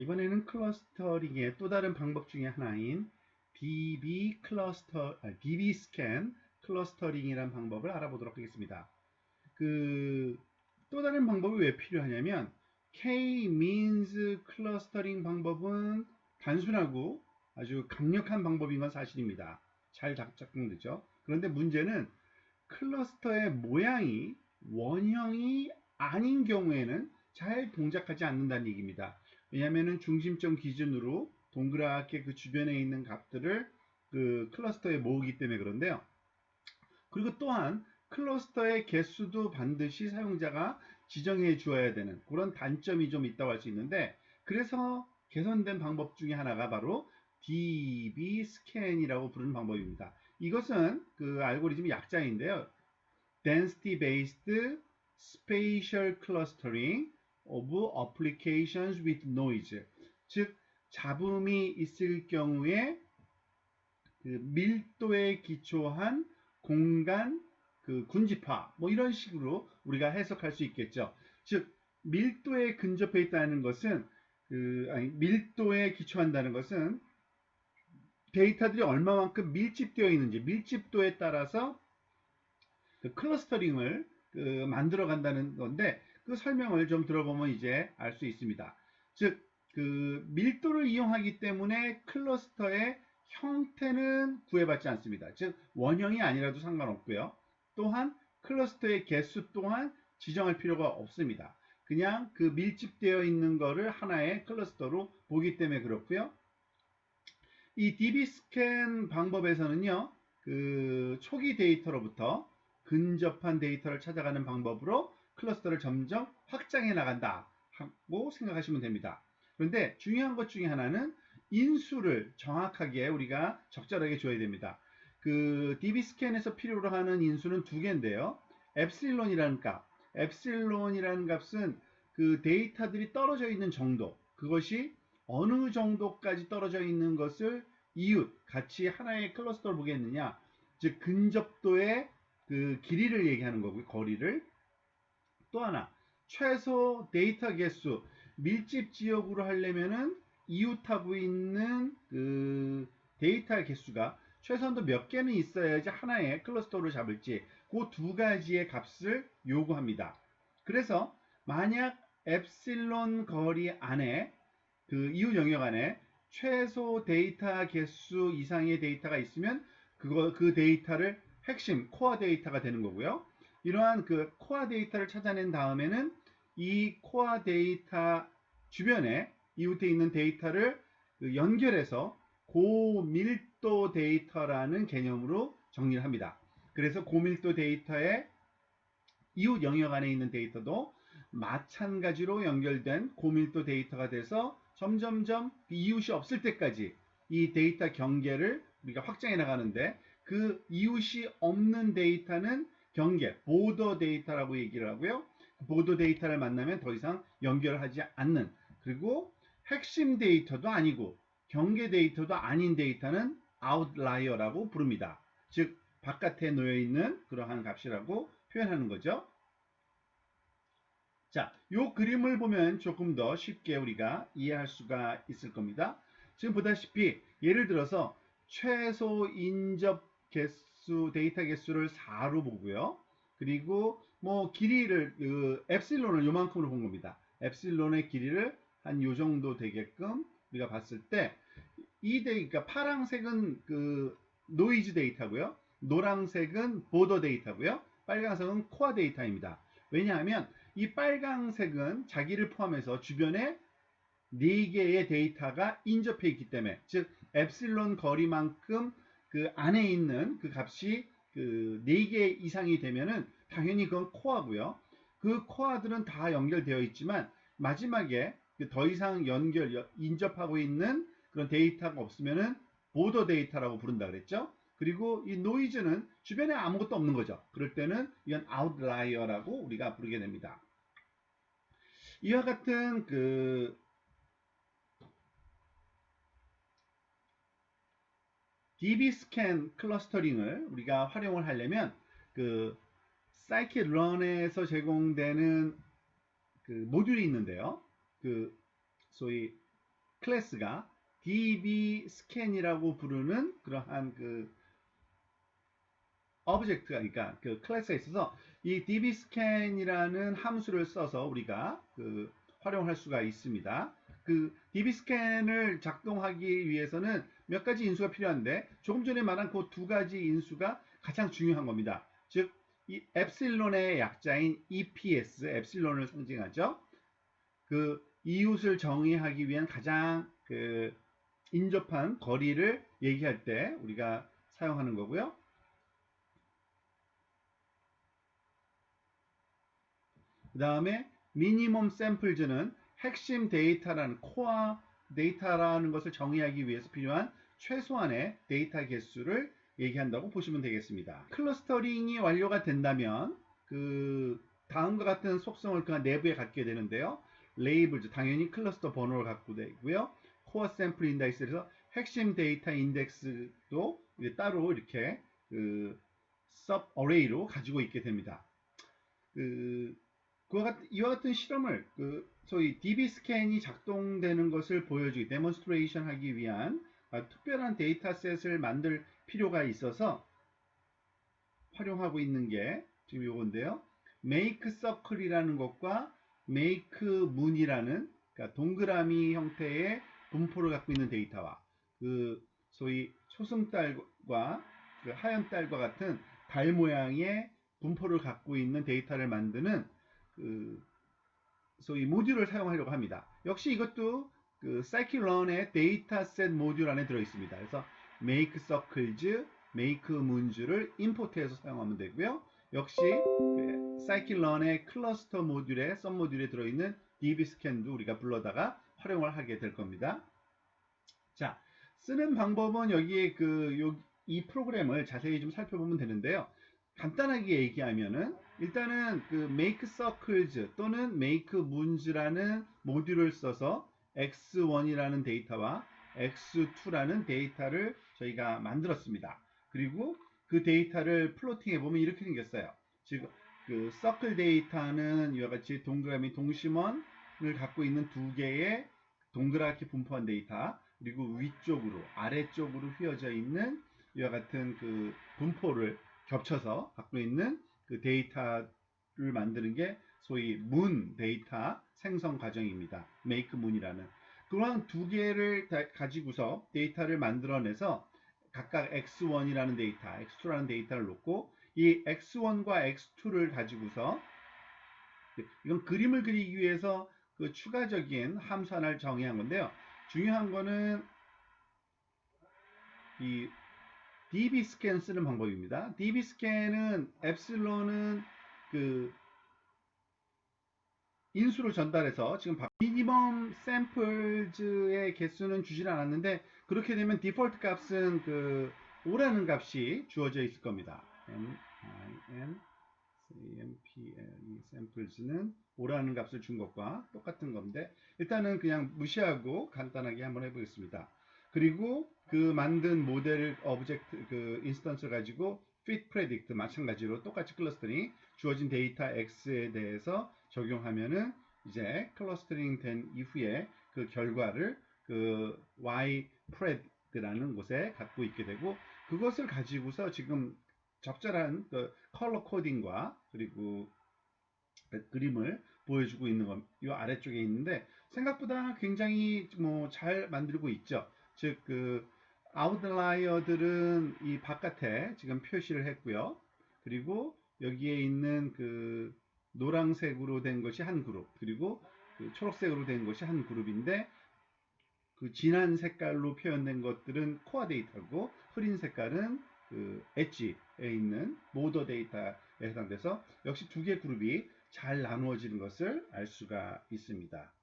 이번에는 클러스터링의 또 다른 방법 중에 하나인 DB 스캔 클러스터링이라는 방법을 알아보도록 하겠습니다. 또 다른 방법이 왜 필요하냐면 K-means 클러스터링 방법은 단순하고 아주 강력한 방법인 건 사실입니다. 잘 작동되죠. 그런데 문제는 클러스터의 모양이 원형이 아닌 경우에는 잘 동작하지 않는다는 얘기입니다. 왜냐하면 중심점 기준으로 동그랗게 그 주변에 있는 값들을 그 클러스터에 모으기 때문에 그런데요. 그리고 또한 클러스터의 개수도 반드시 사용자가 지정해 주어야 되는 그런 단점이 좀 있다고 할 수 있는데, 그래서 개선된 방법 중에 하나가 바로 DB 스캔이라고 부르는 방법입니다. 이것은 그 알고리즘 약자인데요. Density Based Spatial Clustering of Applications with Noise. 즉, 잡음이 있을 경우에 그 밀도에 기초한 공간 그 군집화, 뭐 이런 식으로 우리가 해석할 수 있겠죠. 즉, 밀도에 근접해 있다는 것은 밀도에 기초한다는 것은 데이터들이 얼마만큼 밀집되어 있는지, 밀집도에 따라서 그 클러스터링을 만들어 간다는 건데, 그 설명을 좀 들어보면 이제 알 수 있습니다. 즉, 그 밀도를 이용하기 때문에 클러스터의 형태는 구애받지 않습니다. 즉, 원형이 아니라도 상관없고요. 또한 클러스터의 개수 또한 지정할 필요가 없습니다. 그냥 그 밀집되어 있는 거를 하나의 클러스터로 보기 때문에 그렇고요. 이 DB 스캔 방법에서는요, 그 초기 데이터로부터 근접한 데이터를 찾아가는 방법으로 클러스터를 점점 확장해 나간다 하고 생각하시면 됩니다. 그런데 중요한 것 중에 하나는 인수를 정확하게 우리가 적절하게 줘야 됩니다. 그 DB 스캔에서 필요로 하는 인수는 두 개인데요. 엡실론이라는 값. 엡실론이라는 값은 그 데이터들이 떨어져 있는 정도, 그것이 어느 정도까지 떨어져 있는 것을 이웃, 같이 하나의 클러스터를 보겠느냐, 즉 근접도의 그 길이를 얘기하는 거고요. 거리를. 또 하나, 최소 데이터 개수, 밀집 지역으로 하려면은 이웃하고 있는 그 데이터 개수가 최소한도 몇 개는 있어야지 하나의 클러스터를 잡을지, 그 두 가지의 값을 요구합니다. 그래서 만약 엡실론 거리 안에 그 이웃 영역 안에 최소 데이터 개수 이상의 데이터가 있으면 그 데이터를 핵심 코어 데이터가 되는 거고요. 이러한 그 코어 데이터를 찾아낸 다음에는 이 코어 데이터 주변에 이웃에 있는 데이터를 연결해서 고밀도 데이터라는 개념으로 정리를 합니다. 그래서 고밀도 데이터의 이웃 영역 안에 있는 데이터도 마찬가지로 연결된 고밀도 데이터가 돼서 점점점 이웃이 없을 때까지 이 데이터 경계를 우리가 확장해 나가는데, 그 이웃이 없는 데이터는 경계, 보더 데이터라고 얘기를 하고요. 보더 데이터를 만나면 더 이상 연결하지 않는, 그리고 핵심 데이터도 아니고 경계 데이터도 아닌 데이터는 아웃라이어라고 부릅니다. 즉, 바깥에 놓여 있는 그러한 값이라고 표현하는 거죠. 자, 요 그림을 보면 조금 더 쉽게 우리가 이해할 수가 있을 겁니다. 지금 보다시피 예를 들어서 최소 인접 개수, 데이터 개수를 4로 보고요. 그리고 뭐 길이를 엡실론을 요만큼으로 본 겁니다. 엡실론의 길이를 한 요 정도 되게끔 우리가 봤을 때 이 그러니까 파랑색은 그 노이즈 데이터고요. 노란색은 보더 데이터고요. 빨간색은 코어 데이터입니다. 왜냐하면 이 빨간색은 자기를 포함해서 주변에 4개의 데이터가 인접해 있기 때문에, 즉 엡실론 거리만큼 그 안에 있는 그 값이 그 4개 이상이 되면은 당연히 그건 코어고요. 그 코어들은 다 연결되어 있지만 마지막에 더 이상 인접하고 있는 그런 데이터가 없으면은 보더 데이터라고 부른다 그랬죠. 그리고 이 노이즈는 주변에 아무것도 없는 거죠. 그럴 때는 이건 아웃라이어라고 우리가 부르게 됩니다. 이와 같은 그 DB 스캔 클러스터링을 우리가 활용을 하려면 그 scikit-learn에서 제공되는 그 모듈이 있는데요. 그 소위 클래스가 dbScan이라고 부르는 그러한 그 오브젝트가, 그러니까 그 클래스가 있어서 이 dbScan이라는 함수를 써서 우리가 그 활용할 수가 있습니다. 그 dbScan을 작동하기 위해서는 몇 가지 인수가 필요한데, 조금 전에 말한 그 두 가지 인수가 가장 중요한 겁니다. 즉, 이 엡실론의 약자인 EPS, 엡실론을 상징하죠. 그 이웃을 정의하기 위한 가장 그 인접한 거리를 얘기할 때 우리가 사용하는 거고요. 그 다음에 미니멈 샘플즈는 핵심 데이터라는 코어 데이터라는 것을 정의하기 위해서 필요한 최소한의 데이터 개수를 얘기한다고 보시면 되겠습니다. 클러스터링이 완료가 된다면 그 다음과 같은 속성을 그 내부에 갖게 되는데요. 레이블즈, 당연히 클러스터 번호를 갖고 되고요. 코어 샘플 인덱스에서 핵심 데이터 인덱스도 따로 이렇게 그 서브 어레이로 가지고 있게 됩니다. 이와 같은 실험을 소위 dbScan이 작동되는 것을 보여주기, 데몬스트레이션 하기 위한 특별한 데이터셋을 만들 필요가 있어서 활용하고 있는 게 지금 요건데요. make circle이라는 것과 make moon이라는, 그러니까 동그라미 형태의 분포를 갖고 있는 데이터와 그 소위 초승달과 그 하얀 달과 같은 달 모양의 분포를 갖고 있는 데이터를 만드는 그 소위 모듈을 사용하려고 합니다. 역시 이것도 그 scikit-learn의 데이터셋 모듈 안에 들어 있습니다. 그래서 make circles, make moons를 임포트해서 사용하면 되고요. 역시 scikit-learn의 클러스터 모듈의 썸 모듈에 들어있는 dbScan도 우리가 불러다가 활용을 하게 될 겁니다. 자, 쓰는 방법은 여기에 이 프로그램을 자세히 좀 살펴보면 되는데요. 간단하게 얘기하면은 일단은 그 make circles 또는 make moons라는 모듈을 써서 x1이라는 데이터와 x2라는 데이터를 저희가 만들었습니다. 그리고 그 데이터를 플로팅 해보면 이렇게 생겼어요. 즉, 그 circle 데이터는 이와 같이 동그라미 동심원을 갖고 있는 두 개의 동그랗게 분포한 데이터, 그리고 위쪽으로 아래쪽으로 휘어져 있는 이와 같은 그 분포를 겹쳐서 갖고 있는 그 데이터를 만드는 게 소위 문 데이터 생성 과정입니다. make moon이라는 그러한 두 개를 가지고서 데이터를 만들어내서 각각 x1이라는 데이터, x2라는 데이터를 놓고 이 x1과 x2를 가지고서 이건 그림을 그리기 위해서 그 추가적인 함수 하나를 정의한 건데요. 중요한 거는 이 dbScan 쓰는 방법입니다. dbScan은 엡실론은 그 인수를 전달해서 지금 미니멈 샘플즈의 개수는 주질 않았는데, 그렇게 되면 디폴트 값은 그 5라는 값이 주어져 있을 겁니다. sample 샘플즈는 5라는 값을 준 것과 똑같은 건데, 일단은 그냥 무시하고 간단하게 한번 해보겠습니다. 그리고 그 만든 모델 오브젝트 그 인스턴스를 가지고 fit predict 마찬가지로 똑같이 클러스터링 주어진 데이터 x에 대해서 적용하면은 이제 클러스터링 된 이후에 그 결과를 그 y pred라는 곳에 갖고 있게 되고, 그것을 가지고서 지금 적절한 그 컬러 코딩과 그리고 그림을 보여주고 있는 건 이 아래쪽에 있는데, 생각보다 굉장히 뭐 잘 만들고 있죠. 즉 그 아웃라이어들은 이 바깥에 지금 표시를 했고요. 그리고 여기에 있는 그 노란색으로 된 것이 한 그룹, 그리고 그 초록색으로 된 것이 한 그룹인데, 그 진한 색깔로 표현된 것들은 코어 데이터고, 흐린 색깔은 그 엣지에 있는 모더 데이터에 해당돼서 역시 두 개 그룹이 잘 나누어지는 것을 알 수가 있습니다.